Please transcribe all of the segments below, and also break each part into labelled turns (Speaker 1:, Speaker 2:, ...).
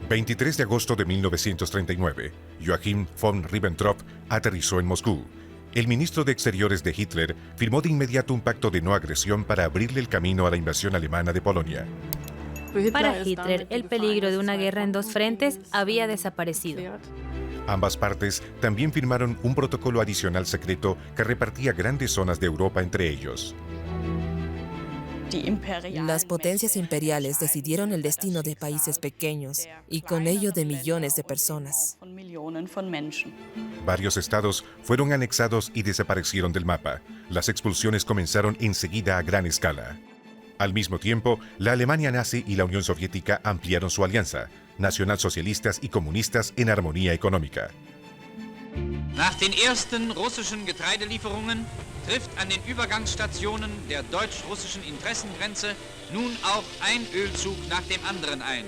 Speaker 1: 23 de agosto de 1939, Joachim von Ribbentrop aterrizó en Moscú. El ministro de Exteriores de Hitler firmó de inmediato un pacto de no agresión para abrirle el camino a la invasión alemana de Polonia.
Speaker 2: Para Hitler, el peligro de una guerra en dos frentes había desaparecido.
Speaker 1: Ambas partes también firmaron un protocolo adicional secreto que repartía grandes zonas de Europa entre ellos.
Speaker 3: Las potencias imperiales decidieron el destino de países pequeños y con ello de millones de personas.
Speaker 1: Varios estados fueron anexados y desaparecieron del mapa. Las expulsiones comenzaron enseguida a gran escala. Al mismo tiempo, la Alemania nazi y la Unión Soviética ampliaron su alianza, nacionalsocialistas y comunistas en armonía económica.
Speaker 4: Nach den ersten russischen Getreidelieferungen trifft an den Übergangsstationen der deutsch-russischen Interessengrenze nun auch ein Ölzug nach dem anderen ein.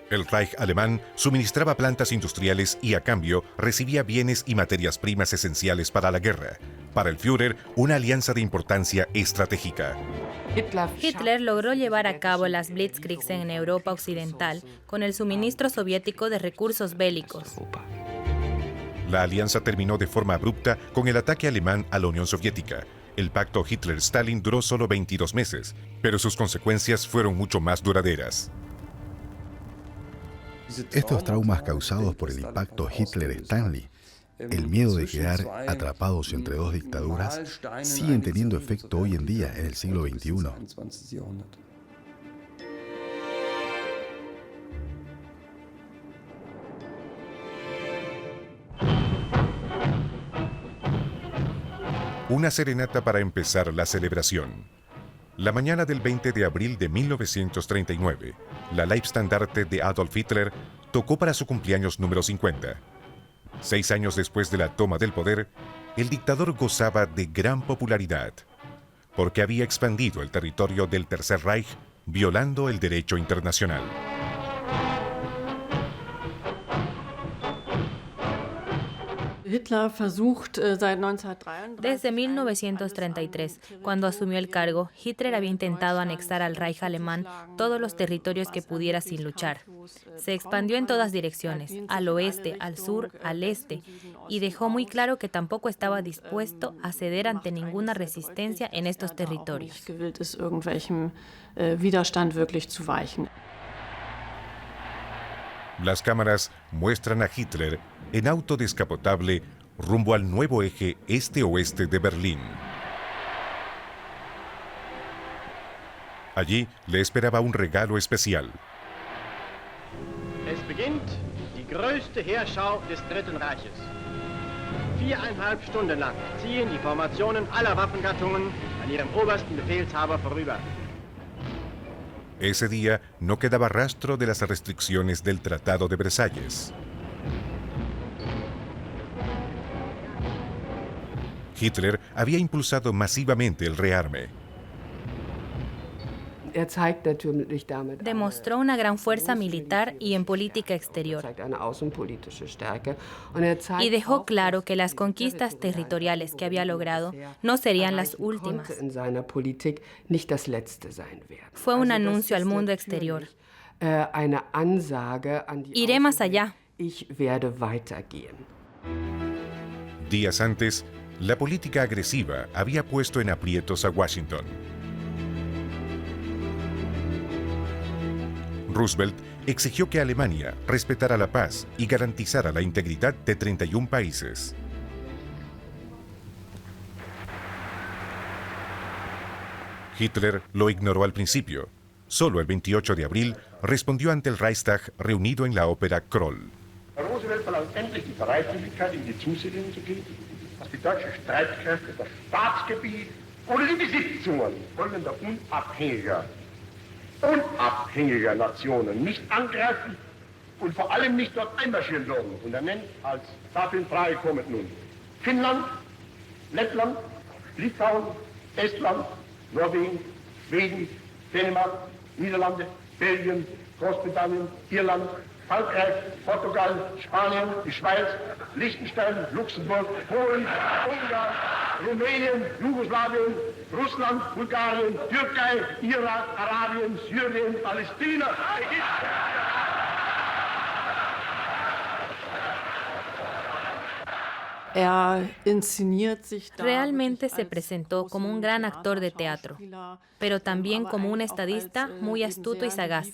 Speaker 1: El Reich alemán suministraba plantas industriales y a cambio recibía bienes y materias primas esenciales para la guerra. Para el Führer, una alianza de importancia estratégica.
Speaker 2: Hitler logró llevar a cabo las Blitzkriegs en Europa Occidental con el suministro soviético de recursos bélicos.
Speaker 1: La alianza terminó de forma abrupta con el ataque alemán a la Unión Soviética. El pacto Hitler-Stalin duró solo 22 meses, pero sus consecuencias fueron mucho más duraderas.
Speaker 5: Estos traumas causados por el impacto Hitler-Stalin, el miedo de quedar atrapados entre dos dictaduras, siguen teniendo efecto hoy en día en el siglo XXI.
Speaker 1: Una serenata para empezar la celebración. La mañana del 20 de abril de 1939, la Leibstandarte de Adolf Hitler tocó para su cumpleaños número 50. 6 años después de la toma del poder, el dictador gozaba de gran popularidad, porque había expandido el territorio del Tercer Reich, violando el derecho internacional.
Speaker 2: Desde 1933, cuando asumió el cargo, Hitler había intentado anexar al Reich alemán todos los territorios que pudiera sin luchar. Se expandió en todas direcciones, al oeste, al sur, al este, y dejó muy claro que tampoco estaba dispuesto a ceder ante ninguna resistencia en estos territorios.
Speaker 1: Las cámaras muestran a Hitler en auto descapotable rumbo al nuevo eje este-oeste de Berlín. Allí le esperaba un regalo especial.
Speaker 6: Es beginnt die größte Heerschau des Dritten Reiches. 4,5 Stunden lang ziehen die Formationen aller Waffengattungen an ihrem obersten Befehlshaber vorüber.
Speaker 1: Ese día no quedaba rastro de las restricciones del Tratado de Versalles. Hitler había impulsado masivamente el rearme.
Speaker 2: Demostró una gran fuerza militar y en política exterior. Y dejó claro que las conquistas territoriales que había logrado no serían las últimas. Fue un anuncio al mundo exterior. Iré más allá.
Speaker 1: Días antes, la política agresiva había puesto en aprietos a Washington. Roosevelt exigió que Alemania respetara la paz y garantizara la integridad de 31 países. Hitler lo ignoró al principio. Solo el 28 de abril respondió ante el Reichstag reunido en la ópera Kroll.
Speaker 7: Roosevelt verlangt endlich die Bereitwilligkeit, in die Zusicherung zu geben, dass die deutschen Streitkräfte das Staatsgebiet oder die Besitzungen folgender unabhängiger Nationen nicht angreifen und vor allem nicht dort einmarschieren dürfen. Und er nennt als dafür in Frage kommend nun Finnland, Lettland, Litauen, Estland, Norwegen, Schweden, Dänemark, Niederlande, Belgien, Großbritannien, Irland, Frankreich, Portugal, Spanien, die Schweiz, Liechtenstein, Luxemburg, Polen, Ungarn, Rumänien, Jugoslawien, Russland, Bulgarien, Türkei, Irak, Arabien, Syrien, Palästina, Ägypten.
Speaker 2: Realmente se presentó como un gran actor de teatro, pero también como un estadista muy astuto y sagaz,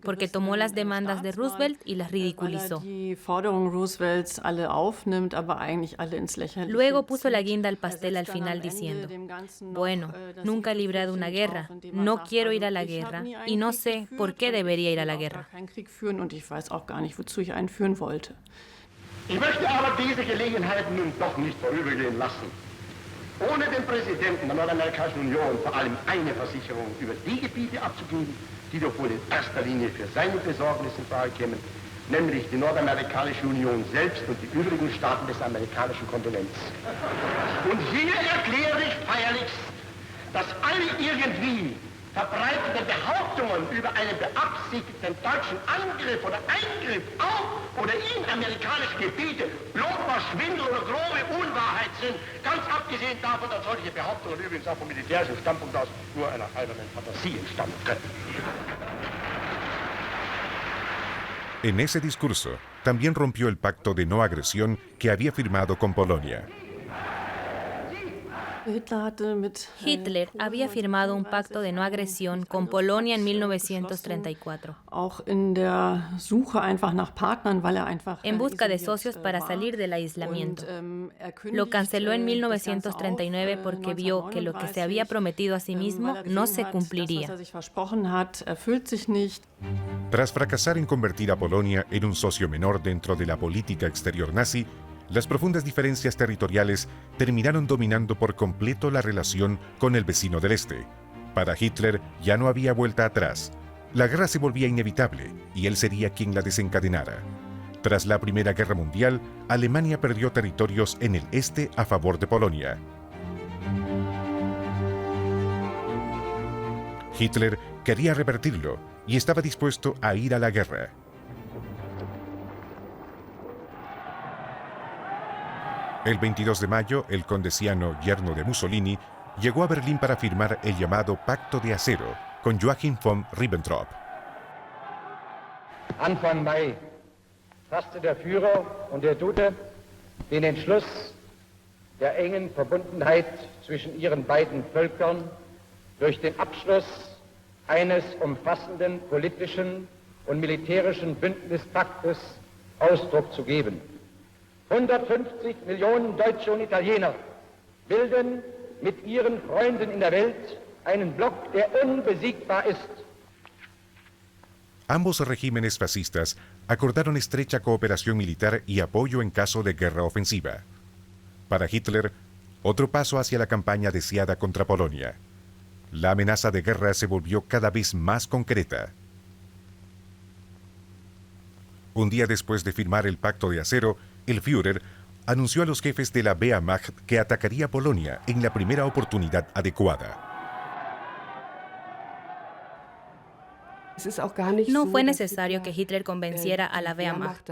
Speaker 2: porque tomó las demandas de Roosevelt y las ridiculizó. Luego puso la guinda al pastel al final diciendo, bueno, nunca he librado una guerra, no quiero ir a la guerra y no sé por qué debería ir a la guerra.
Speaker 7: Ich möchte aber diese Gelegenheit nun doch nicht vorübergehen lassen, ohne dem Präsidenten der Nordamerikanischen Union vor allem eine Versicherung über die Gebiete abzugeben, die doch wohl in erster Linie für seine Besorgnis in Frage kämen, nämlich die Nordamerikanische Union selbst und die übrigen Staaten des amerikanischen Kontinents. Und hier erkläre ich feierlichst, dass alle irgendwie verbreitete Behauptungen über einen beabsichtigten deutschen Angriff oder Eingriff auf oder in amerikanische Gebiete bloßer Schwindel oder grobe Unwahrheit sind, ganz abgesehen davon, dass solche Behauptungen übrigens auch vom militärischen Standpunkt aus nur einer albernen Fantasie entstammen können.
Speaker 1: En ese discurso, también rompió el pacto de no agresión que había firmado con Polonia.
Speaker 2: Hitler había firmado un pacto de no agresión con Polonia en 1934, en busca de socios para salir del aislamiento. Lo canceló en 1939 porque vio que lo que se había prometido a sí mismo no se cumpliría.
Speaker 1: Tras fracasar en convertir a Polonia en un socio menor dentro de la política exterior nazi, las profundas diferencias territoriales terminaron dominando por completo la relación con el vecino del este. Para Hitler ya no había vuelta atrás. La guerra se volvía inevitable y él sería quien la desencadenara. Tras la Primera Guerra Mundial, Alemania perdió territorios en el este a favor de Polonia. Hitler quería revertirlo y estaba dispuesto a ir a la guerra. El 22 de mayo, el condesiano yerno de Mussolini llegó a Berlín para firmar el llamado Pacto de Acero con Joachim von Ribbentrop.
Speaker 8: Anfang Mai fasste der Führer und der Dude den Entschluss der engen Verbundenheit zwischen ihren beiden Völkern durch den Abschluss eines umfassenden politischen und militärischen Bündnispaktes Ausdruck zu geben. 150 Millionen Deutsche und Italiener bilden mit ihren Freunden in der Welt einen Block, der unbesiegbar ist.
Speaker 1: Ambos regímenes fascistas acordaron estrecha cooperación militar y apoyo en caso de guerra ofensiva. Para Hitler, otro paso hacia la campaña deseada contra Polonia. La amenaza de guerra se volvió cada vez más concreta. Un día después de firmar el Pacto de Acero, el Führer anunció a los jefes de la Wehrmacht que atacaría Polonia en la primera oportunidad adecuada.
Speaker 2: No fue necesario que Hitler convenciera a la Wehrmacht,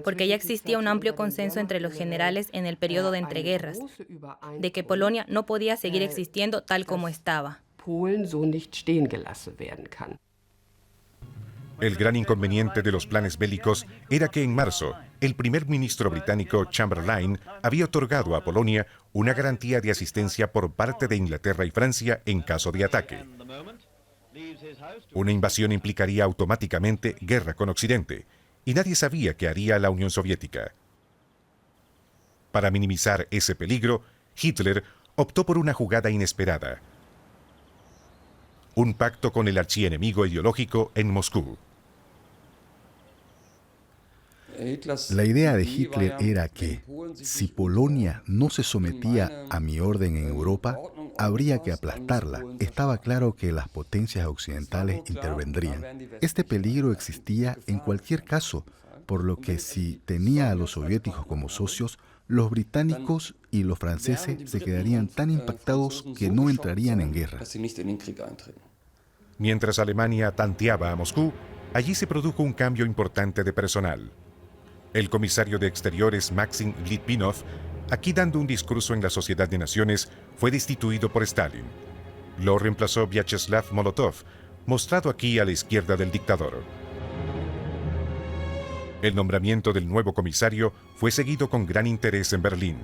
Speaker 2: porque ya existía un amplio consenso entre los generales en el periodo de entreguerras, de que Polonia no podía seguir existiendo tal como estaba.
Speaker 1: El gran inconveniente de los planes bélicos era que en marzo, el primer ministro británico Chamberlain había otorgado a Polonia una garantía de asistencia por parte de Inglaterra y Francia en caso de ataque. Una invasión implicaría automáticamente guerra con Occidente, y nadie sabía qué haría la Unión Soviética. Para minimizar ese peligro, Hitler optó por una jugada inesperada: un pacto con el archienemigo ideológico en Moscú.
Speaker 5: La idea de Hitler era que, si Polonia no se sometía a mi orden en Europa, habría que aplastarla. Estaba claro que las potencias occidentales intervendrían. Este peligro existía en cualquier caso, por lo que si tenía a los soviéticos como socios, los británicos y los franceses se quedarían tan impactados que no entrarían en guerra.
Speaker 1: Mientras Alemania tanteaba a Moscú, allí se produjo un cambio importante de personal. El comisario de Exteriores Maxim Litvinov, aquí dando un discurso en la Sociedad de Naciones, fue destituido por Stalin. Lo reemplazó Vyacheslav Molotov, mostrado aquí a la izquierda del dictador. El nombramiento del nuevo comisario fue seguido con gran interés en Berlín.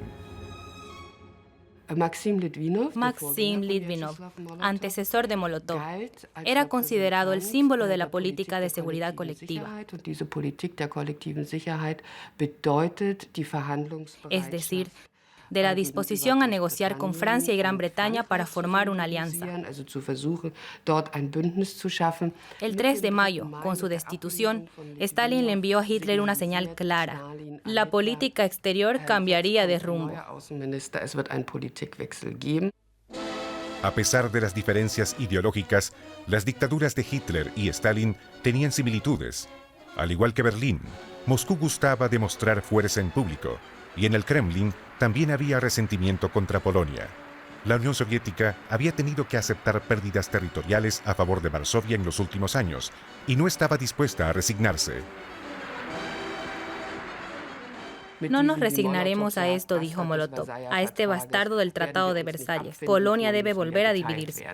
Speaker 9: Maxim Litvinov,
Speaker 2: antecesor de Molotov, era considerado el símbolo de la política de seguridad colectiva, es decir, de la disposición a negociar con Francia y Gran Bretaña para formar una alianza. El 3 de mayo, con su destitución, Stalin le envió a Hitler una señal clara. La política exterior cambiaría de rumbo.
Speaker 1: A pesar de las diferencias ideológicas, las dictaduras de Hitler y Stalin tenían similitudes. Al igual que Berlín, Moscú gustaba de mostrar fuerza en público, y en el Kremlin también había resentimiento contra Polonia. La Unión Soviética había tenido que aceptar pérdidas territoriales a favor de Varsovia en los últimos años, y no estaba dispuesta a resignarse.
Speaker 2: No nos resignaremos a esto, dijo Molotov, a este bastardo del Tratado de Versalles. Polonia debe volver a dividirse.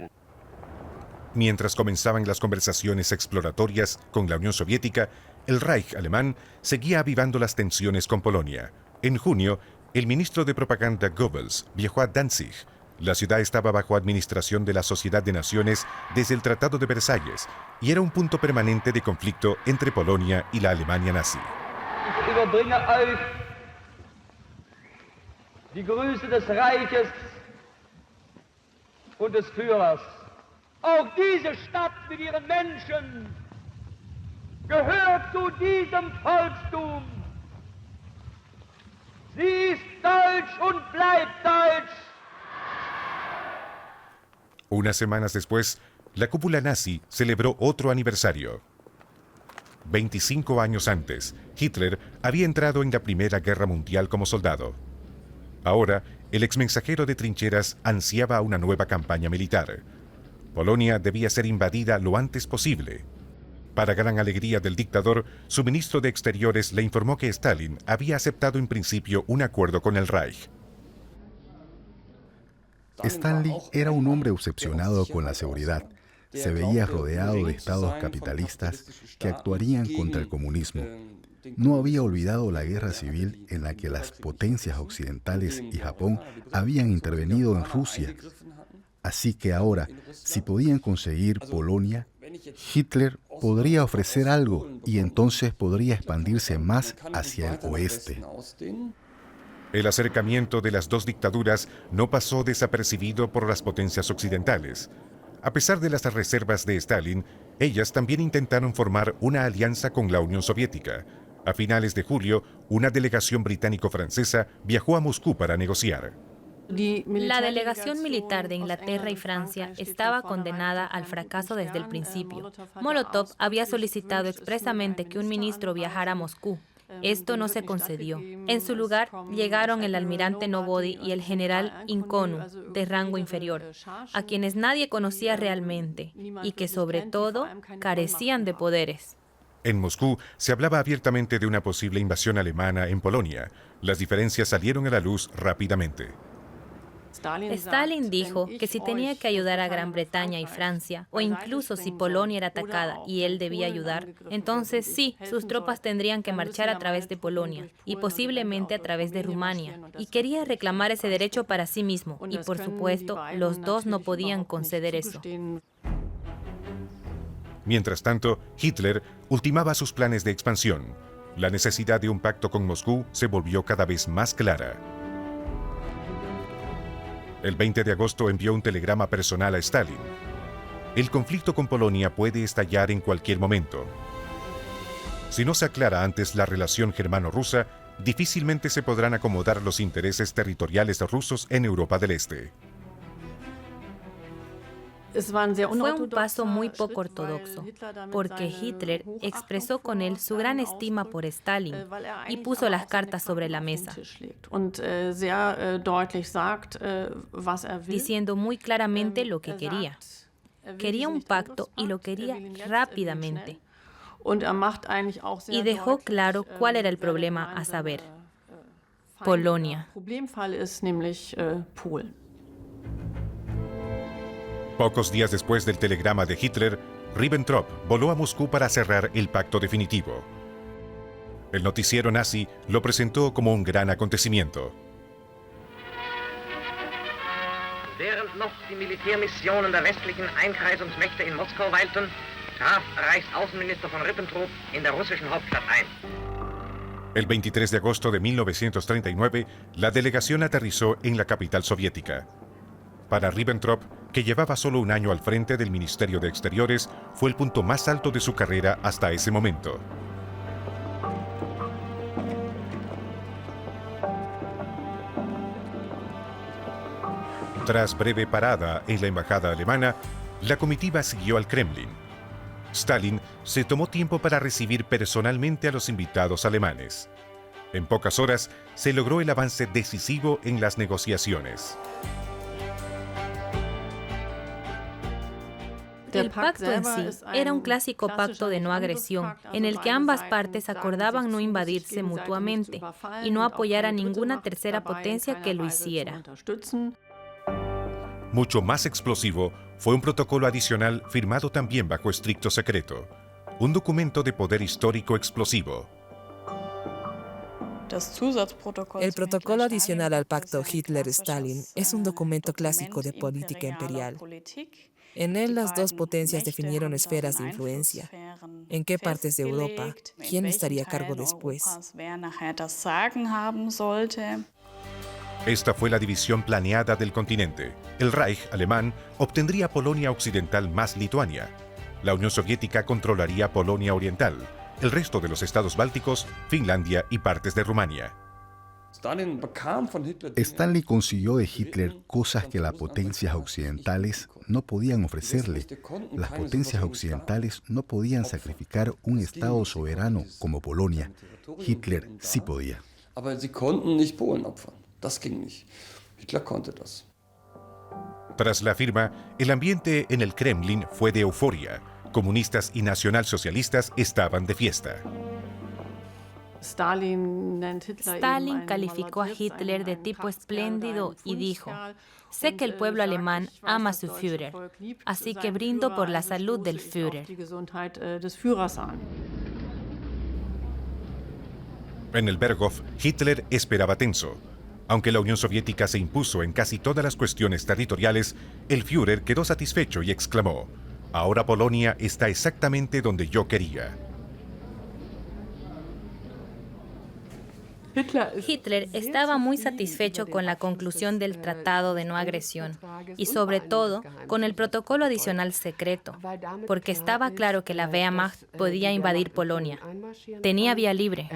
Speaker 1: Mientras comenzaban las conversaciones exploratorias con la Unión Soviética, el Reich alemán seguía avivando las tensiones con Polonia. En junio, el ministro de propaganda Goebbels viajó a Danzig. La ciudad estaba bajo administración de la Sociedad de Naciones desde el Tratado de Versalles y era un punto permanente de conflicto entre Polonia y la Alemania nazi.
Speaker 10: Ich überbringe euch die Grüße des Reiches und des Führers. Auch diese Stadt mit ihren Menschen gehört zu diesem Volkstum. Sie ist deutsch und bleibt deutsch.
Speaker 1: Unas semanas después, la cúpula nazi celebró otro aniversario. 25 años antes, Hitler había entrado en la Primera Guerra Mundial como soldado. Ahora, el exmensajero de trincheras ansiaba una nueva campaña militar. Polonia debía ser invadida lo antes posible. Para gran alegría del dictador, su ministro de Exteriores le informó que Stalin había aceptado en principio un acuerdo con el Reich.
Speaker 5: Stalin era un hombre obsesionado con la seguridad. Se veía rodeado de estados capitalistas que actuarían contra el comunismo. No había olvidado la guerra civil en la que las potencias occidentales y Japón habían intervenido en Rusia. Así que ahora, si podían conseguir Polonia, Hitler podría ofrecer algo y entonces podría expandirse más hacia el oeste.
Speaker 1: El acercamiento de las dos dictaduras no pasó desapercibido por las potencias occidentales. A pesar de las reservas de Stalin, ellas también intentaron formar una alianza con la Unión Soviética. A finales de julio, una delegación británico-francesa viajó a Moscú para negociar.
Speaker 2: La delegación militar de Inglaterra y Francia estaba condenada al fracaso desde el principio. Molotov había solicitado expresamente que un ministro viajara a Moscú. Esto no se concedió. En su lugar, llegaron el almirante Novody y el general Inconu, de rango inferior, a quienes nadie conocía realmente y que, sobre todo, carecían de poderes.
Speaker 1: En Moscú se hablaba abiertamente de una posible invasión alemana en Polonia. Las diferencias salieron a la luz rápidamente.
Speaker 2: Stalin dijo que si tenía que ayudar a Gran Bretaña y Francia, o incluso si Polonia era atacada y él debía ayudar, entonces sí, sus tropas tendrían que marchar a través de Polonia y posiblemente a través de Rumania. Y quería reclamar ese derecho para sí mismo, y por supuesto, los dos no podían conceder eso.
Speaker 1: Mientras tanto, Hitler ultimaba sus planes de expansión. La necesidad de un pacto con Moscú se volvió cada vez más clara. El 20 de agosto envió un telegrama personal a Stalin. El conflicto con Polonia puede estallar en cualquier momento. Si no se aclara antes la relación germano-rusa, difícilmente se podrán acomodar los intereses territoriales rusos en Europa del Este.
Speaker 2: Fue un paso muy poco ortodoxo, porque Hitler expresó con él su gran estima por Stalin y puso las cartas sobre la mesa, diciendo muy claramente lo que quería. Quería un pacto y lo quería rápidamente. Y dejó claro cuál era el problema, a saber, Polonia.
Speaker 1: Pocos días después del telegrama de Hitler, Ribbentrop voló a Moscú para cerrar el pacto definitivo. El noticiero nazi lo presentó como un gran acontecimiento.
Speaker 9: Während noch die Militärmissionen der westlichen Einkreisungsmächte in Moskau weilten, traf Reichsaußenminister von Ribbentrop in der russischen Hauptstadt ein.
Speaker 1: El 23 de agosto de 1939, la delegación aterrizó en la capital soviética. Para Ribbentrop, que llevaba solo un año al frente del Ministerio de Exteriores, fue el punto más alto de su carrera hasta ese momento. Tras breve parada en la embajada alemana, la comitiva siguió al Kremlin. Stalin se tomó tiempo para recibir personalmente a los invitados alemanes. En pocas horas se logró el avance decisivo en las negociaciones.
Speaker 2: El pacto en sí era un clásico pacto de no agresión, en el que ambas partes acordaban no invadirse mutuamente y no apoyar a ninguna tercera potencia que lo hiciera.
Speaker 1: Mucho más explosivo fue un protocolo adicional firmado también bajo estricto secreto, un documento de poder histórico explosivo.
Speaker 3: El protocolo adicional al pacto Hitler-Stalin es un documento clásico de política imperial. En él las dos potencias definieron esferas de influencia. ¿En qué partes de Europa? ¿Quién estaría a cargo después?
Speaker 1: Esta fue la división planeada del continente. El Reich alemán obtendría Polonia Occidental más Lituania. La Unión Soviética controlaría Polonia Oriental, el resto de los estados bálticos, Finlandia y partes de Rumania.
Speaker 5: Stanley consiguió de Hitler cosas que las potencias occidentales no podían ofrecerle. Las potencias occidentales no podían sacrificar un estado soberano como Polonia. Hitler sí podía.
Speaker 1: Tras la firma, el ambiente en el Kremlin fue de euforia. Comunistas y nacionalsocialistas estaban de fiesta.
Speaker 2: Stalin calificó a Hitler de tipo espléndido y dijo: «Sé que el pueblo alemán ama a su Führer, así que brindo por la salud del Führer».
Speaker 1: En el Berghof, Hitler esperaba tenso. Aunque la Unión Soviética se impuso en casi todas las cuestiones territoriales, el Führer quedó satisfecho y exclamó: «Ahora Polonia está exactamente donde yo quería».
Speaker 2: Hitler estaba muy satisfecho con la conclusión del Tratado de No Agresión y sobre todo con el protocolo adicional secreto, porque estaba claro que la Wehrmacht podía invadir Polonia. Tenía vía libre.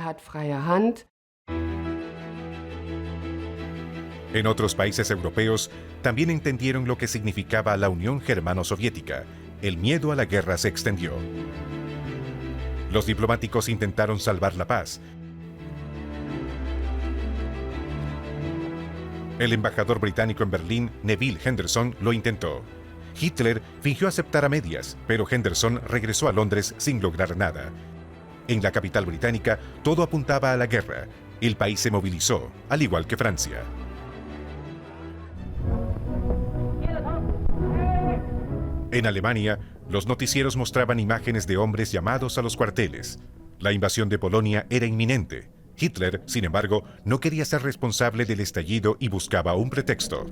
Speaker 1: En otros países europeos también entendieron lo que significaba la Unión Germano-Soviética. El miedo a la guerra se extendió. Los diplomáticos intentaron salvar la paz. El embajador británico en Berlín, Neville Henderson, lo intentó. Hitler fingió aceptar a medias, pero Henderson regresó a Londres sin lograr nada. En la capital británica, todo apuntaba a la guerra. El país se movilizó, al igual que Francia. En Alemania, los noticieros mostraban imágenes de hombres llamados a los cuarteles. La invasión de Polonia era inminente. Hitler, sin embargo, no quería ser responsable del estallido y buscaba un pretexto.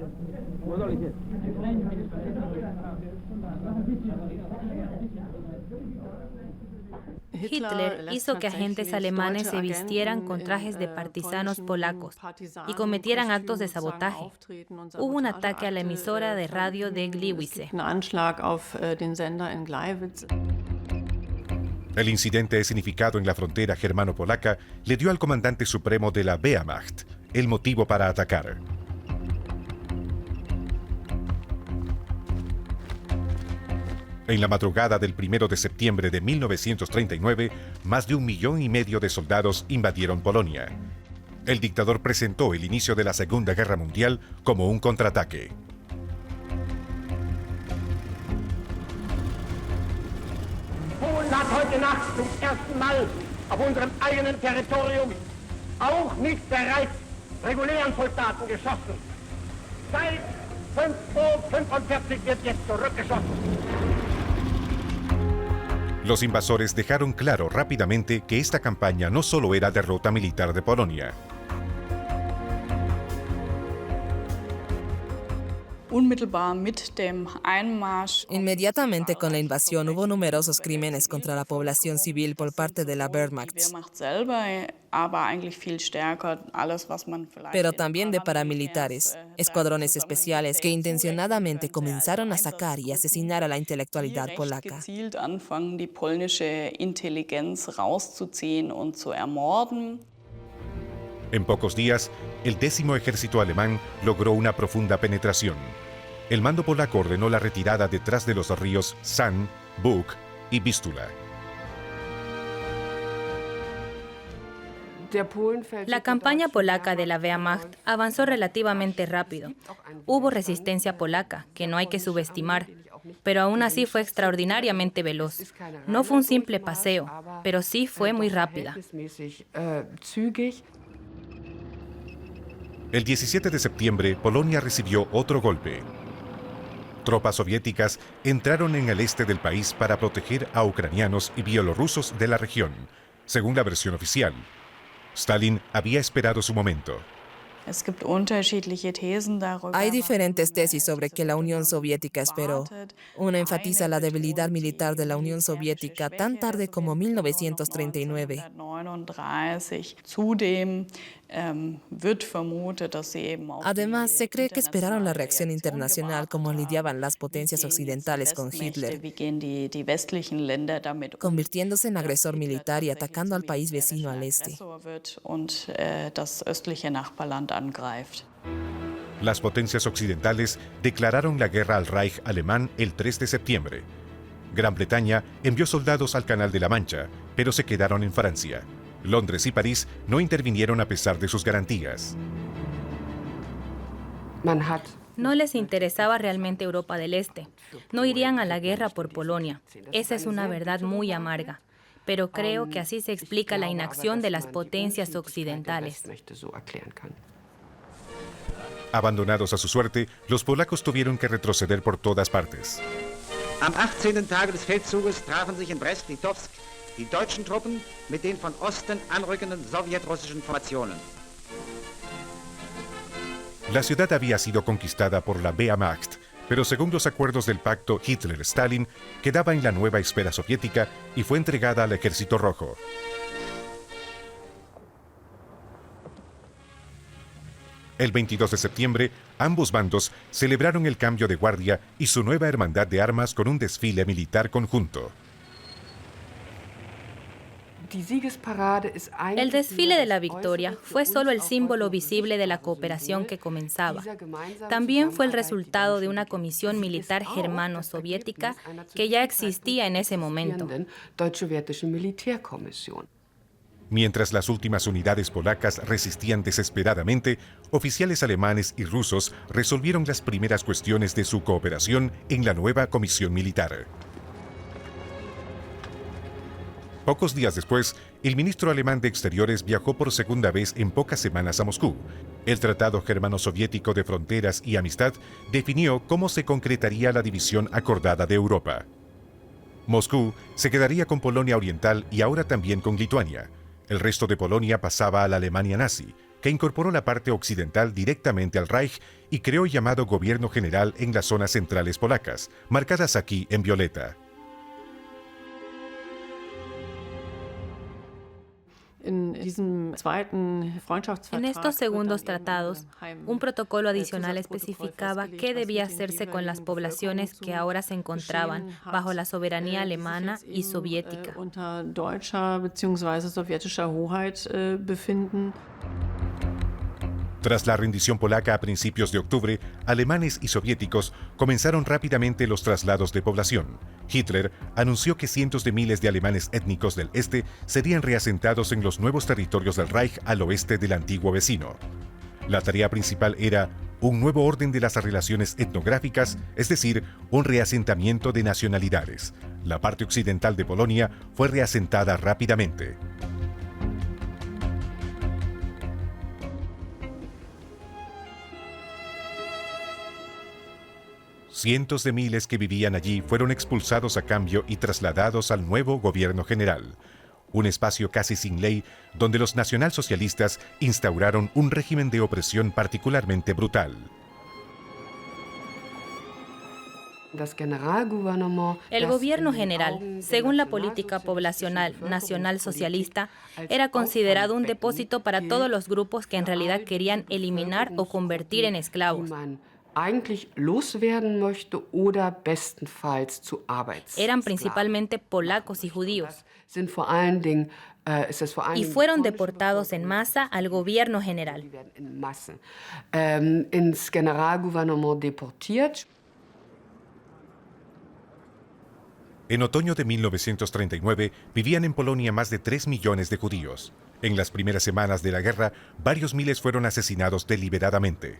Speaker 2: Hitler hizo que agentes alemanes se vistieran con trajes de partisanos polacos y cometieran actos de sabotaje. Hubo un ataque a la emisora de radio de Gliwice.
Speaker 1: El incidente escenificado en la frontera germano-polaca le dio al comandante supremo de la Wehrmacht el motivo para atacar. En la madrugada del 1 de septiembre de 1939, más de 1,5 millones de soldados invadieron Polonia. El dictador presentó el inicio de la Segunda Guerra Mundial como un contraataque.
Speaker 7: Polen hat heute Nacht zum ersten Mal auf unserem eigenen Territorium auch nicht bereits regulären Soldaten geschossen. Seit 5:45 Uhr wird jetzt zurückgeschossen.
Speaker 1: Los invasores dejaron claro rápidamente que esta campaña no solo era derrota militar de Polonia.
Speaker 3: Inmediatamente con la invasión hubo numerosos crímenes contra la población civil por parte de la Wehrmacht, pero también de paramilitares, escuadrones especiales que intencionadamente comenzaron a sacar y asesinar a la intelectualidad polaca.
Speaker 1: En pocos días, el 10º ejército alemán logró una profunda penetración. El mando polaco ordenó la retirada detrás de los ríos San, Bug y Vístula.
Speaker 2: La campaña polaca de la Wehrmacht avanzó relativamente rápido. Hubo resistencia polaca, que no hay que subestimar, pero aún así fue extraordinariamente veloz. No fue un simple paseo, pero sí fue muy rápida.
Speaker 1: El 17 de septiembre, Polonia recibió otro golpe. Tropas soviéticas entraron en el este del país para proteger a ucranianos y bielorrusos de la región, según la versión oficial. Stalin había esperado su momento.
Speaker 3: Hay diferentes tesis sobre que la Unión Soviética esperó. Una enfatiza la debilidad militar de la Unión Soviética tan tarde como 1939. Además, se cree que esperaron la reacción internacional como lidiaban las potencias occidentales con Hitler, convirtiéndose en agresor militar y atacando al país vecino al este.
Speaker 1: Las potencias occidentales declararon la guerra al Reich alemán el 3 de septiembre. Gran Bretaña envió soldados al Canal de la Mancha, pero se quedaron en Francia. Londres y París no intervinieron a pesar de sus garantías.
Speaker 2: No les interesaba realmente Europa del Este. No irían a la guerra por Polonia. Esa es una verdad muy amarga. Pero creo que así se explica la inacción de las potencias occidentales.
Speaker 1: Abandonados a su suerte, los polacos tuvieron que retroceder por todas partes.
Speaker 4: Am 18. Tage des Feldzuges trafen sich in Brest-Litovsk die deutschen Truppen mit den von Osten anrückenden sowjetrussischen Formationen.
Speaker 1: La ciudad había sido conquistada por la Wehrmacht, pero según los acuerdos del pacto Hitler-Stalin, quedaba en la nueva esfera soviética y fue entregada al Ejército Rojo. El 22 de septiembre, ambos bandos celebraron el cambio de guardia y su nueva hermandad de armas con un desfile militar conjunto.
Speaker 2: El desfile de la victoria fue solo el símbolo visible de la cooperación que comenzaba. También fue el resultado de una comisión militar germano-soviética que ya existía en ese momento.
Speaker 1: Mientras las últimas unidades polacas resistían desesperadamente, oficiales alemanes y rusos resolvieron las primeras cuestiones de su cooperación en la nueva comisión militar. Pocos días después, el ministro alemán de Exteriores viajó por segunda vez en pocas semanas a Moscú. El Tratado Germano-Soviético de Fronteras y Amistad definió cómo se concretaría la división acordada de Europa. Moscú se quedaría con Polonia Oriental y ahora también con Lituania. El resto de Polonia pasaba a la Alemania nazi, que incorporó la parte occidental directamente al Reich y creó el llamado Gobierno General en las zonas centrales polacas, marcadas aquí en violeta.
Speaker 2: En estos segundos tratados, un protocolo adicional especificaba qué debía hacerse con las poblaciones que ahora se encontraban bajo la soberanía alemana y soviética.
Speaker 1: Tras la rendición polaca a principios de octubre, alemanes y soviéticos comenzaron rápidamente los traslados de población. Hitler anunció que cientos de miles de alemanes étnicos del este serían reasentados en los nuevos territorios del Reich al oeste del antiguo vecino. La tarea principal era un nuevo orden de las relaciones etnográficas, es decir, un reasentamiento de nacionalidades. La parte occidental de Polonia fue reasentada rápidamente. Cientos de miles que vivían allí fueron expulsados a cambio y trasladados al nuevo gobierno general, un espacio casi sin ley donde los nacionalsocialistas instauraron un régimen de opresión particularmente brutal.
Speaker 2: El gobierno general, según la política poblacional nacionalsocialista, era considerado un depósito para todos los grupos que en realidad querían eliminar o convertir en esclavos. Eran principalmente polacos y judíos. Y fueron deportados en masa al gobierno general.
Speaker 1: En otoño de 1939 vivían en Polonia más de 3 millones de judíos. En las primeras semanas de la guerra, varios miles fueron asesinados deliberadamente.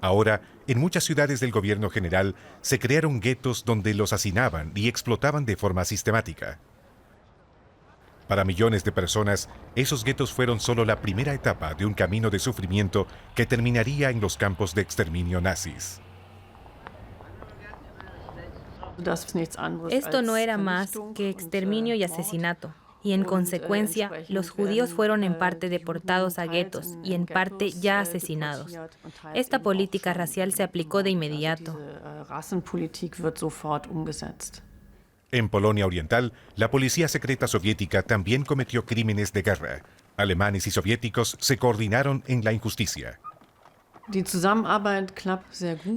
Speaker 1: Ahora, en muchas ciudades del gobierno general se crearon guetos donde los hacinaban y explotaban de forma sistemática. Para millones de personas, esos guetos fueron solo la primera etapa de un camino de sufrimiento que terminaría en los campos de exterminio nazis.
Speaker 2: Esto no era más que exterminio y asesinato, y en consecuencia, los judíos fueron en parte deportados a guetos y en parte ya asesinados. Esta política racial se aplicó de inmediato.
Speaker 1: En Polonia Oriental, la policía secreta soviética también cometió crímenes de guerra. Alemanes y soviéticos se coordinaron en la injusticia.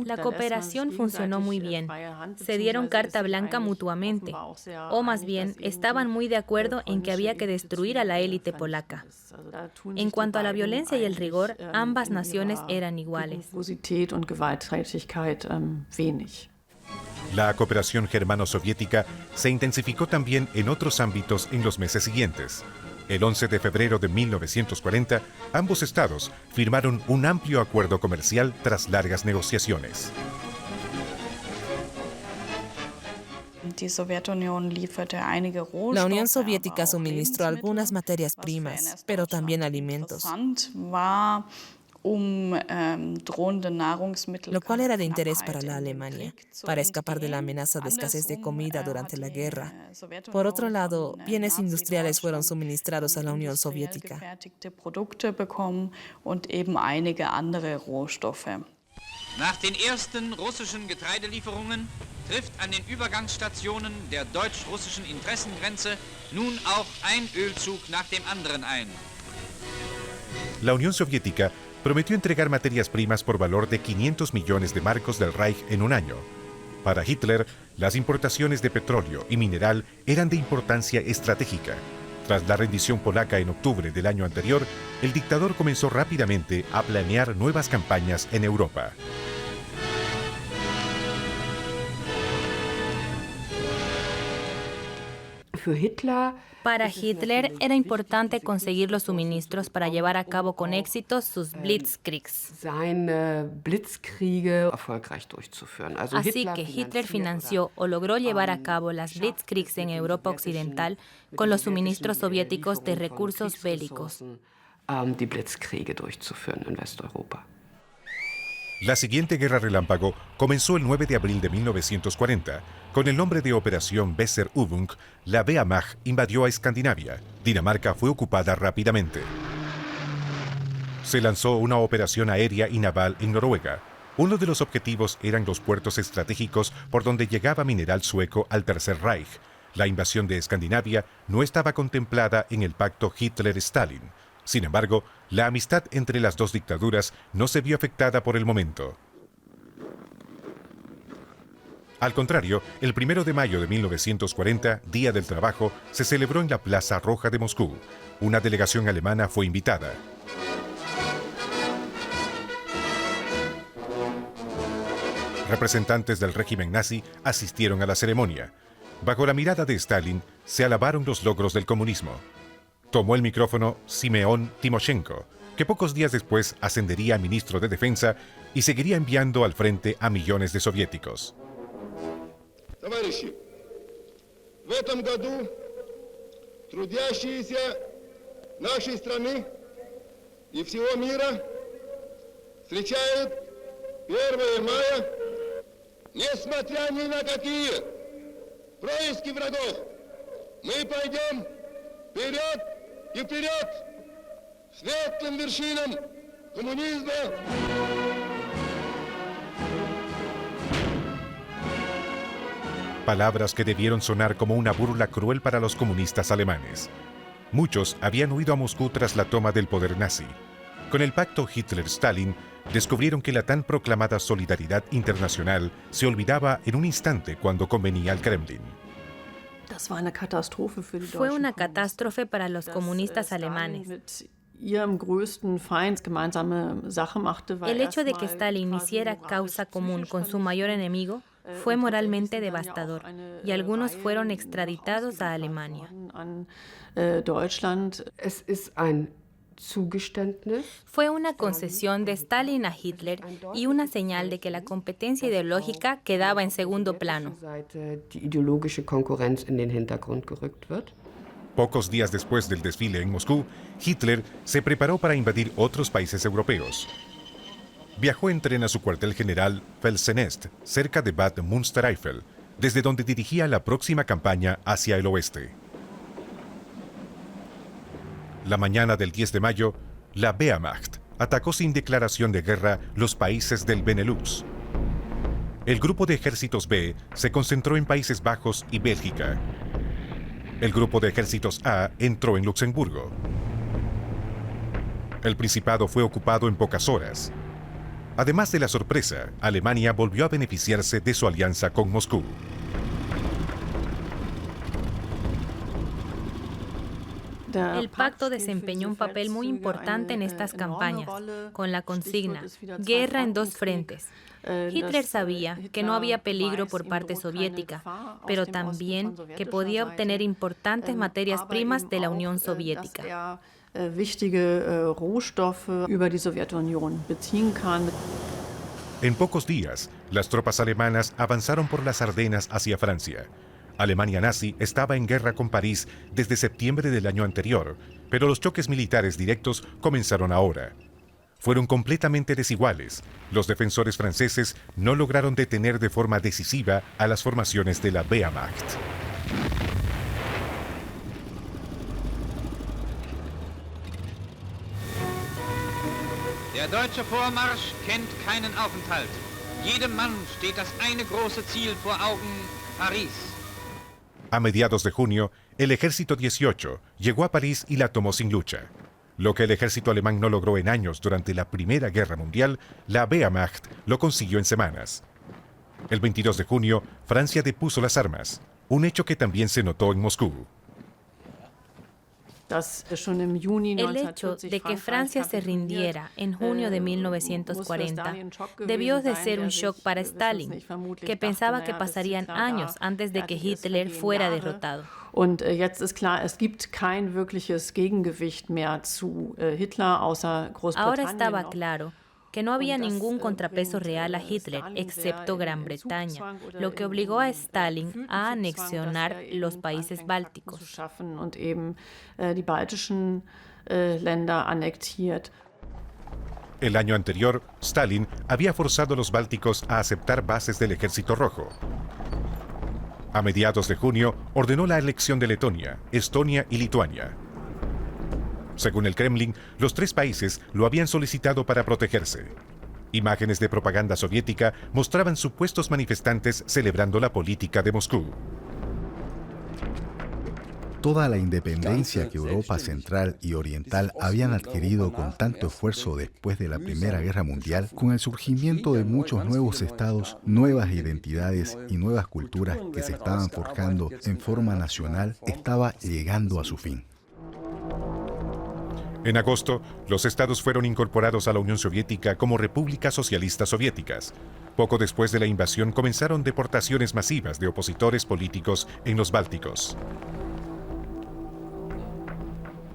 Speaker 2: La cooperación funcionó muy bien. Se dieron carta blanca mutuamente, o más bien, estaban muy de acuerdo en que había que destruir a la élite polaca. En cuanto a la violencia y el rigor, ambas naciones eran iguales.
Speaker 1: La cooperación germano-soviética se intensificó también en otros ámbitos en los meses siguientes. El 11 de febrero de 1940, ambos estados firmaron un amplio acuerdo comercial tras largas negociaciones.
Speaker 3: La Unión Soviética suministró algunas materias primas, pero también alimentos, lo cual era de interés para la Alemania, para escapar de la amenaza de escasez de comida durante la guerra. Por otro lado, bienes industriales fueron suministrados a la Unión Soviética.
Speaker 4: Nach den ersten russischen Getreidelieferungen trifft an den Übergangsstationen der deutsch-russischen Interessengrenze nun auch ein Ölzug nach dem anderen ein.
Speaker 1: La Unión Soviética prometió entregar materias primas por valor de 500 millones de marcos del Reich en un año. Para Hitler, las importaciones de petróleo y mineral eran de importancia estratégica. Tras la rendición polaca en octubre del año anterior, el dictador comenzó rápidamente a planear nuevas campañas en Europa.
Speaker 2: Para Hitler era importante conseguir los suministros para llevar a cabo con éxito sus Blitzkriegs. Así que Hitler financió o logró llevar a cabo las Blitzkriegs en Europa Occidental con los suministros soviéticos de recursos bélicos.
Speaker 1: La siguiente guerra relámpago comenzó el 9 de abril de 1940. Con el nombre de Operación Weserübung, la Wehrmacht invadió a Escandinavia. Dinamarca fue ocupada rápidamente. Se lanzó una operación aérea y naval en Noruega. Uno de los objetivos eran los puertos estratégicos por donde llegaba mineral sueco al Tercer Reich. La invasión de Escandinavia no estaba contemplada en el pacto Hitler-Stalin. Sin embargo, la amistad entre las dos dictaduras no se vio afectada por el momento. Al contrario, el 1 de mayo de 1940, Día del Trabajo, se celebró en la Plaza Roja de Moscú. Una delegación alemana fue invitada. Representantes del régimen nazi asistieron a la ceremonia. Bajo la mirada de Stalin, se alabaron los logros del comunismo. Tomó el micrófono Simeón Timoshenko, que pocos días después ascendería a ministro de Defensa y seguiría enviando al frente a millones de soviéticos.
Speaker 11: Товарищи, в этом году трудящиеся нашей страны и всего мира встречают 1 мая Несмотря ни на какие происки врагов, мы пойдем вперед и вперед к светлым вершинам коммунизма.
Speaker 1: Palabras que debieron sonar como una burla cruel para los comunistas alemanes. Muchos habían huido a Moscú tras la toma del poder nazi. Con el pacto Hitler-Stalin, descubrieron que la tan proclamada solidaridad internacional se olvidaba en un instante cuando convenía al Kremlin.
Speaker 2: Fue una catástrofe para los comunistas alemanes. El hecho de que Stalin hiciera causa común con su mayor enemigo fue moralmente devastador y algunos fueron extraditados a Alemania. Fue una concesión de Stalin a Hitler y una señal de que la competencia ideológica quedaba en segundo plano.
Speaker 1: Pocos días después del desfile en Moscú, Hitler se preparó para invadir otros países europeos. Viajó en tren a su cuartel general Felsenest, cerca de Bad Münstereifel, desde donde dirigía la próxima campaña hacia el oeste. La mañana del 10 de mayo, la Wehrmacht atacó sin declaración de guerra los países del Benelux. El grupo de ejércitos B se concentró en Países Bajos y Bélgica. El grupo de ejércitos A entró en Luxemburgo. El Principado fue ocupado en pocas horas. Además de la sorpresa, Alemania volvió a beneficiarse de su alianza con Moscú.
Speaker 2: El pacto desempeñó un papel muy importante en estas campañas, con la consigna «Guerra en dos frentes». Hitler sabía que no había peligro por parte soviética, pero también que podía obtener importantes materias primas de la Unión Soviética.
Speaker 1: En pocos días, las tropas alemanas avanzaron por las Ardenas hacia Francia. Alemania nazi estaba en guerra con París desde septiembre del año anterior, pero los choques militares directos comenzaron ahora. Fueron completamente desiguales. Los defensores franceses no lograron detener de forma decisiva a las formaciones de la Wehrmacht.
Speaker 4: Der deutsche Vormarsch kennt keinen Aufenthalt. Jedem Mann steht das eine große Ziel vor Augen: París.
Speaker 1: A mediados de junio, el Ejército 18 llegó a París y la tomó sin lucha. Lo que el ejército alemán no logró en años durante la Primera Guerra Mundial, la Wehrmacht lo consiguió en semanas. El 22 de junio, Francia depuso las armas, un hecho que también se notó en Moscú.
Speaker 2: El hecho de que Francia se rindiera en junio de 1940 debió de ser un shock para Stalin, que pensaba que pasarían años antes de que Hitler fuera derrotado. Ahora estaba claro que no había ningún contrapeso real a Hitler, excepto Gran Bretaña, lo que obligó a Stalin a anexionar los países bálticos.
Speaker 1: El año anterior, Stalin había forzado a los bálticos a aceptar bases del Ejército Rojo. A mediados de junio, ordenó la elección de Letonia, Estonia y Lituania. Según el Kremlin, los tres países lo habían solicitado para protegerse. Imágenes de propaganda soviética mostraban supuestos manifestantes celebrando la política de Moscú.
Speaker 5: Toda la independencia que Europa Central y Oriental habían adquirido con tanto esfuerzo después de la Primera Guerra Mundial, con el surgimiento de muchos nuevos estados, nuevas identidades y nuevas culturas que se estaban forjando en forma nacional, estaba llegando a su fin.
Speaker 1: En agosto, los estados fueron incorporados a la Unión Soviética como repúblicas socialistas soviéticas. Poco después de la invasión comenzaron deportaciones masivas de opositores políticos en los Bálticos.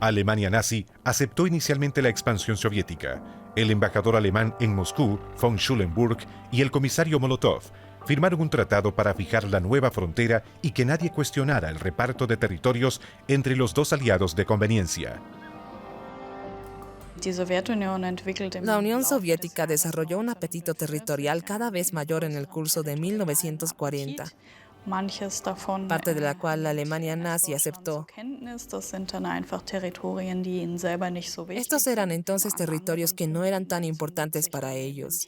Speaker 1: Alemania nazi aceptó inicialmente la expansión soviética. El embajador alemán en Moscú, von Schulenburg, y el comisario Molotov firmaron un tratado para fijar la nueva frontera y que nadie cuestionara el reparto de territorios entre los dos aliados de conveniencia.
Speaker 3: La Unión Soviética desarrolló un apetito territorial cada vez mayor en el curso de 1940, parte de la cual la Alemania nazi aceptó. Estos eran entonces territorios que no eran tan importantes para ellos.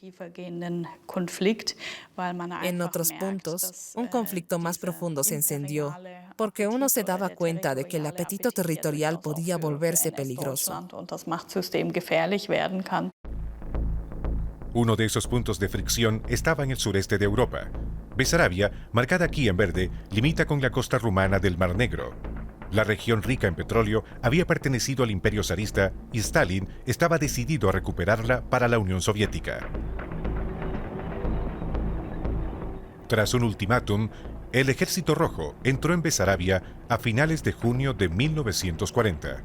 Speaker 3: En otros puntos, un conflicto más profundo se encendió, porque uno se daba cuenta de que el apetito territorial podía volverse peligroso.
Speaker 1: Uno de esos puntos de fricción estaba en el sureste de Europa. Besarabia, marcada aquí en verde, limita con la costa rumana del Mar Negro. La región rica en petróleo había pertenecido al Imperio zarista y Stalin estaba decidido a recuperarla para la Unión Soviética. Tras un ultimátum, el Ejército Rojo entró en Besarabia a finales de junio de 1940.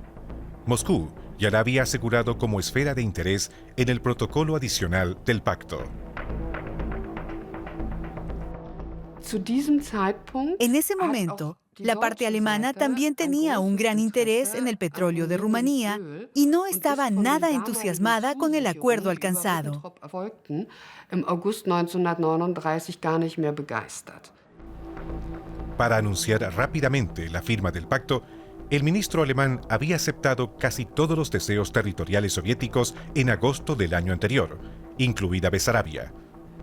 Speaker 1: Moscú ya la había asegurado como esfera de interés en el protocolo adicional del pacto.
Speaker 12: En ese momento, la parte alemana también tenía un gran interés en el petróleo de Rumanía y no estaba nada entusiasmada con el acuerdo alcanzado.
Speaker 1: Para anunciar rápidamente la firma del pacto, el ministro alemán había aceptado casi todos los deseos territoriales soviéticos en agosto del año anterior, incluida Besarabia.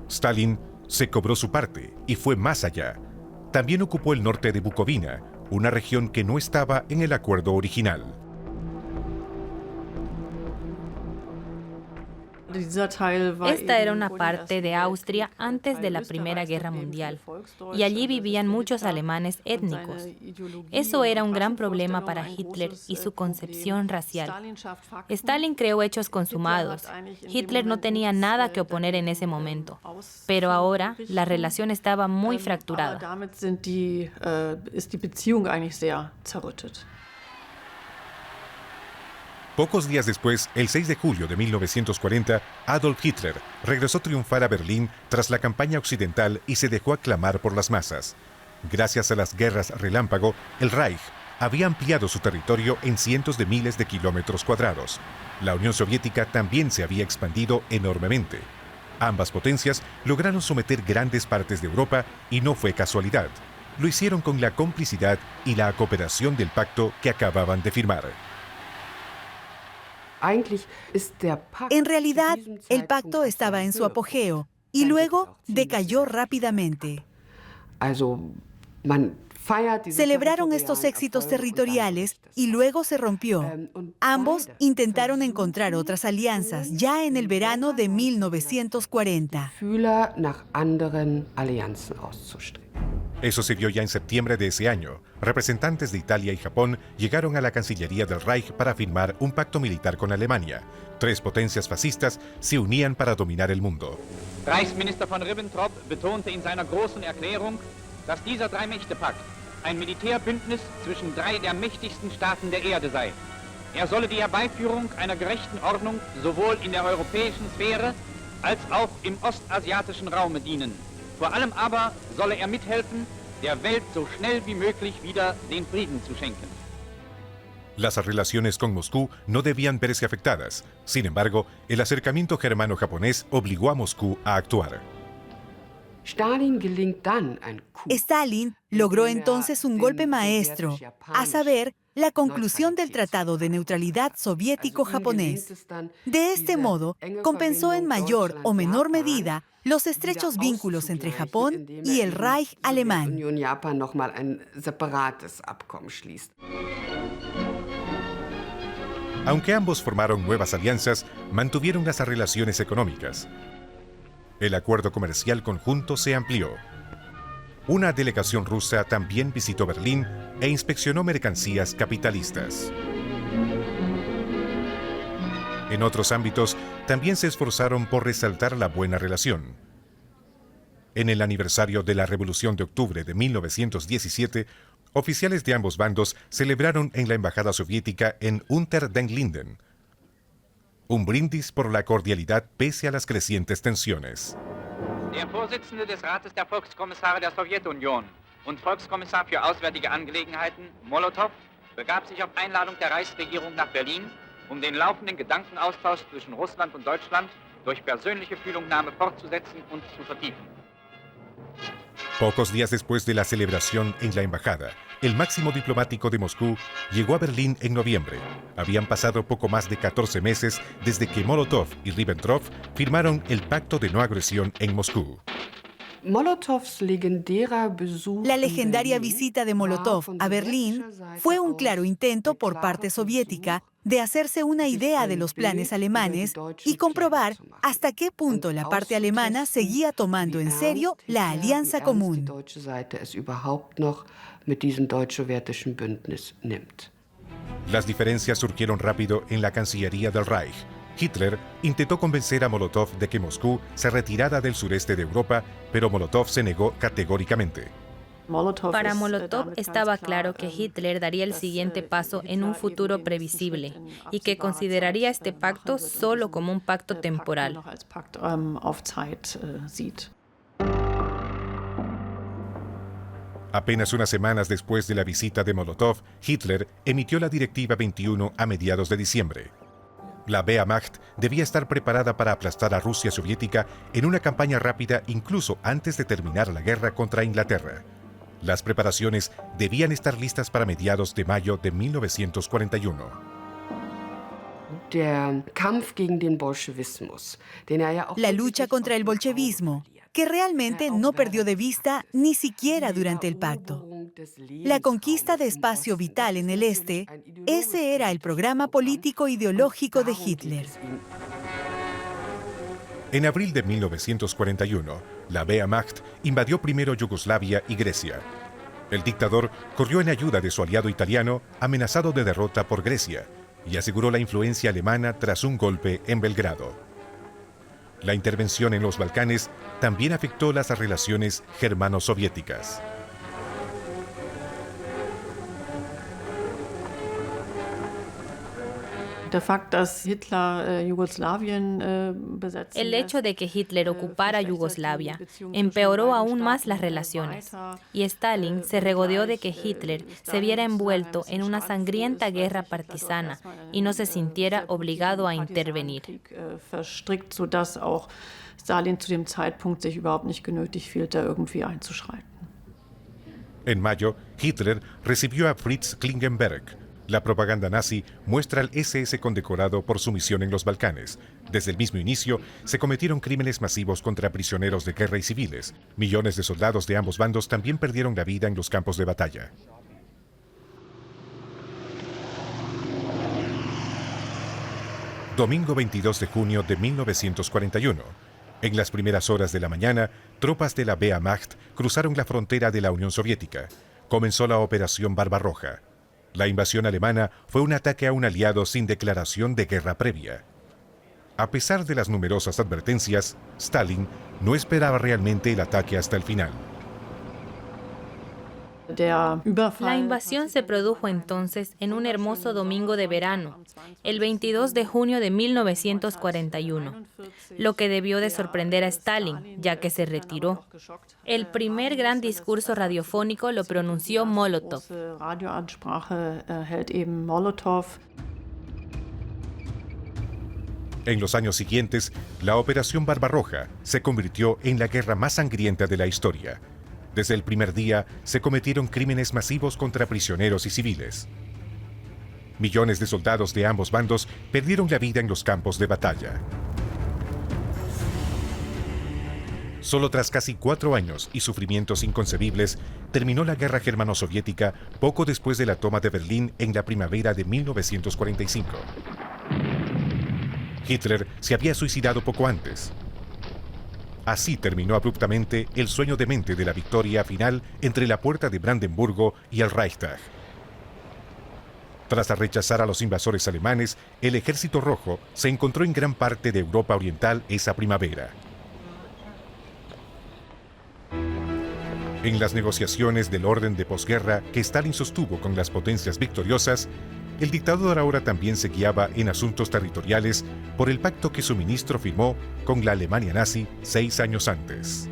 Speaker 1: Stalin se cobró su parte y fue más allá. También ocupó el norte de Bukovina, una región que no estaba en el acuerdo original.
Speaker 2: Esta era una parte de Austria antes de la Primera Guerra Mundial, y allí vivían muchos alemanes étnicos. Eso era un gran problema para Hitler y su concepción racial. Stalin creó hechos consumados. Hitler no tenía nada que oponer en ese momento, pero ahora la relación estaba muy fracturada.
Speaker 1: Pocos días después, el 6 de julio de 1940, Adolf Hitler regresó triunfal a Berlín tras la campaña occidental y se dejó aclamar por las masas. Gracias a las guerras relámpago, el Reich había ampliado su territorio en cientos de miles de kilómetros cuadrados. La Unión Soviética también se había expandido enormemente. Ambas potencias lograron someter grandes partes de Europa y no fue casualidad. Lo hicieron con la complicidad y la cooperación del pacto que acababan de firmar.
Speaker 12: En realidad, el pacto estaba en su apogeo y luego decayó rápidamente. Celebraron estos éxitos territoriales y luego se rompió. Ambos intentaron encontrar otras alianzas ya en el verano de 1940.
Speaker 1: Eso se vio ya en septiembre de ese año. Representantes de Italia y Japón llegaron a la Cancillería del Reich para firmar un pacto militar con Alemania. Tres potencias fascistas se unían para dominar el mundo.
Speaker 4: Reichsminister von Ribbentrop betonte in seiner großen Erklärung, dass dieser Drei-Mächte-Pakt ein Militärbündnis zwischen drei der mächtigsten Staaten der Erde sei. Er solle die Herbeiführung einer gerechten Ordnung sowohl in der europäischen Sphäre als auch im ostasiatischen Raume dienen. Vor allem aber solle er mithelfen, der Welt so schnell wie möglich wieder den Frieden zu schenken.
Speaker 1: Las relaciones con Moscú no debían verse afectadas. Sin embargo, el acercamiento germano-japonés obligó a Moscú a actuar.
Speaker 12: Stalin logró entonces un golpe maestro, a saber, la conclusión del Tratado de Neutralidad Soviético-Japonés. De este modo, compensó en mayor o menor medida los estrechos vínculos entre Japón y el Reich alemán.
Speaker 1: Aunque ambos formaron nuevas alianzas, mantuvieron las relaciones económicas. El acuerdo comercial conjunto se amplió. Una delegación rusa también visitó Berlín e inspeccionó mercancías capitalistas. En otros ámbitos, también se esforzaron por resaltar la buena relación. En el aniversario de la Revolución de Octubre de 1917, oficiales de ambos bandos celebraron en la Embajada Soviética en Unter den Linden un brindis por la cordialidad pese a las crecientes tensiones.
Speaker 4: Der Vorsitzende des Rates der Volkskommissare der Sowjetunion und Volkskommissar für Auswärtige Angelegenheiten, Molotow, begab sich auf Einladung der Reichsregierung nach Berlin, den laufenden Gedankenaustausch zwischen Russland und Deutschland durch persönliche Fühlungnahme fortzusetzen und zu vertiefen.
Speaker 1: Pocos días después de la celebración en la embajada, el máximo diplomático de Moscú llegó a Berlín en noviembre. Habían pasado poco más de 14 meses desde que Molotov y Ribbentrop firmaron el Pacto de No Agresión en Moscú.
Speaker 12: La legendaria visita de Molotov a Berlín fue un claro intento por parte soviética de hacerse una idea de los planes alemanes y comprobar hasta qué punto la parte alemana seguía tomando en serio la alianza común.
Speaker 1: Las diferencias surgieron rápido en la Cancillería del Reich. Hitler intentó convencer a Molotov de que Moscú se retirara del sureste de Europa, pero Molotov se negó categóricamente.
Speaker 2: Para Molotov estaba claro que Hitler daría el siguiente paso en un futuro previsible y que consideraría este pacto solo como un pacto temporal.
Speaker 1: Apenas unas semanas después de la visita de Molotov, Hitler emitió la Directiva 21 a mediados de diciembre. La Wehrmacht debía estar preparada para aplastar a Rusia soviética en una campaña rápida incluso antes de terminar la guerra contra Inglaterra. Las preparaciones debían estar listas para mediados de mayo de 1941.
Speaker 12: La lucha contra el bolchevismo, que realmente no perdió de vista ni siquiera durante el pacto. La conquista de espacio vital en el este, ese era el programa político ideológico de Hitler.
Speaker 1: En abril de 1941, la Wehrmacht invadió primero Yugoslavia y Grecia. El dictador corrió en ayuda de su aliado italiano, amenazado de derrota por Grecia, y aseguró la influencia alemana tras un golpe en Belgrado. La intervención en los Balcanes también afectó las relaciones germano-soviéticas.
Speaker 2: El hecho de que Hitler ocupara Yugoslavia empeoró aún más las relaciones, y Stalin se regodeó de que Hitler se viera envuelto en una sangrienta guerra partisana y no se sintiera obligado a intervenir.
Speaker 1: En mayo, Hitler recibió a Fritz Klingenberg. La propaganda nazi muestra al SS condecorado por su misión en los Balcanes. Desde el mismo inicio, se cometieron crímenes masivos contra prisioneros de guerra y civiles. Millones de soldados de ambos bandos también perdieron la vida en los campos de batalla. Domingo 22 de junio de 1941. En las primeras horas de la mañana, tropas de la Wehrmacht cruzaron la frontera de la Unión Soviética. Comenzó la Operación Barbarroja. La invasión alemana fue un ataque a un aliado sin declaración de guerra previa. A pesar de las numerosas advertencias, Stalin no esperaba realmente el ataque hasta el final.
Speaker 2: La invasión se produjo entonces en un hermoso domingo de verano, el 22 de junio de 1941, lo que debió de sorprender a Stalin, ya que se retiró. El primer gran discurso radiofónico lo pronunció Molotov.
Speaker 1: En los años siguientes, la Operación Barbarroja se convirtió en la guerra más sangrienta de la historia. Desde el primer día se cometieron crímenes masivos contra prisioneros y civiles. Millones de soldados de ambos bandos perdieron la vida en los campos de batalla. Solo tras casi 4 años y sufrimientos inconcebibles, terminó la guerra germano-soviética poco después de la toma de Berlín en la primavera de 1945. Hitler se había suicidado poco antes. Así terminó abruptamente el sueño demente de la victoria final entre la Puerta de Brandenburgo y el Reichstag. Tras rechazar a los invasores alemanes, el Ejército Rojo se encontró en gran parte de Europa Oriental esa primavera. En las negociaciones del orden de posguerra que Stalin sostuvo con las potencias victoriosas, el dictador ahora también se guiaba en asuntos territoriales por el pacto que su ministro firmó con la Alemania nazi 6 años antes.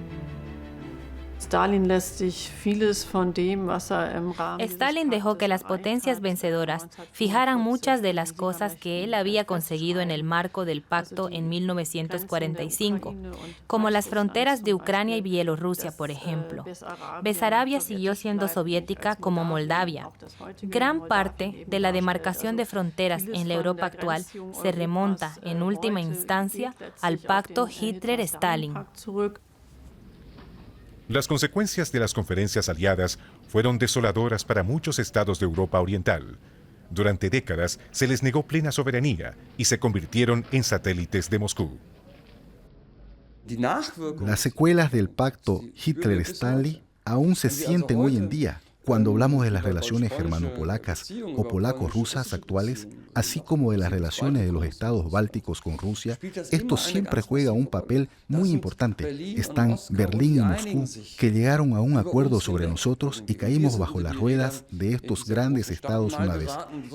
Speaker 2: Stalin dejó que las potencias vencedoras fijaran muchas de las cosas que él había conseguido en el marco del pacto en 1945, como las fronteras de Ucrania y Bielorrusia, por ejemplo. Besarabia siguió siendo soviética como Moldavia. Gran parte de la demarcación de fronteras en la Europa actual se remonta, en última instancia, al pacto Hitler-Stalin.
Speaker 1: Las consecuencias de las conferencias aliadas fueron desoladoras para muchos estados de Europa Oriental. Durante décadas se les negó plena soberanía y se convirtieron en satélites de Moscú.
Speaker 5: Las secuelas del pacto Hitler-Stalin aún se sienten hoy en día cuando hablamos de las relaciones germano-polacas o polaco-rusas actuales, así como de las relaciones de los estados bálticos con Rusia. Esto siempre juega un papel muy importante. Están Berlín y Moscú, que llegaron a un acuerdo sobre nosotros y caímos bajo las ruedas de estos grandes estados una vez.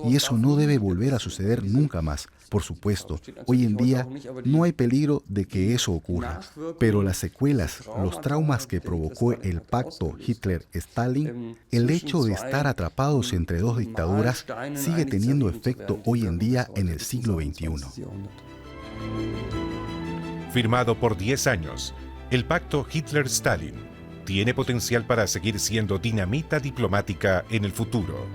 Speaker 5: Y eso no debe volver a suceder nunca más. Por supuesto, hoy en día no hay peligro de que eso ocurra, pero las secuelas, los traumas que provocó el pacto Hitler-Stalin, el hecho de estar atrapados entre dos dictaduras sigue teniendo efecto hoy en día en el siglo XXI.
Speaker 1: Firmado por 10 años, el pacto Hitler-Stalin tiene potencial para seguir siendo dinamita diplomática en el futuro.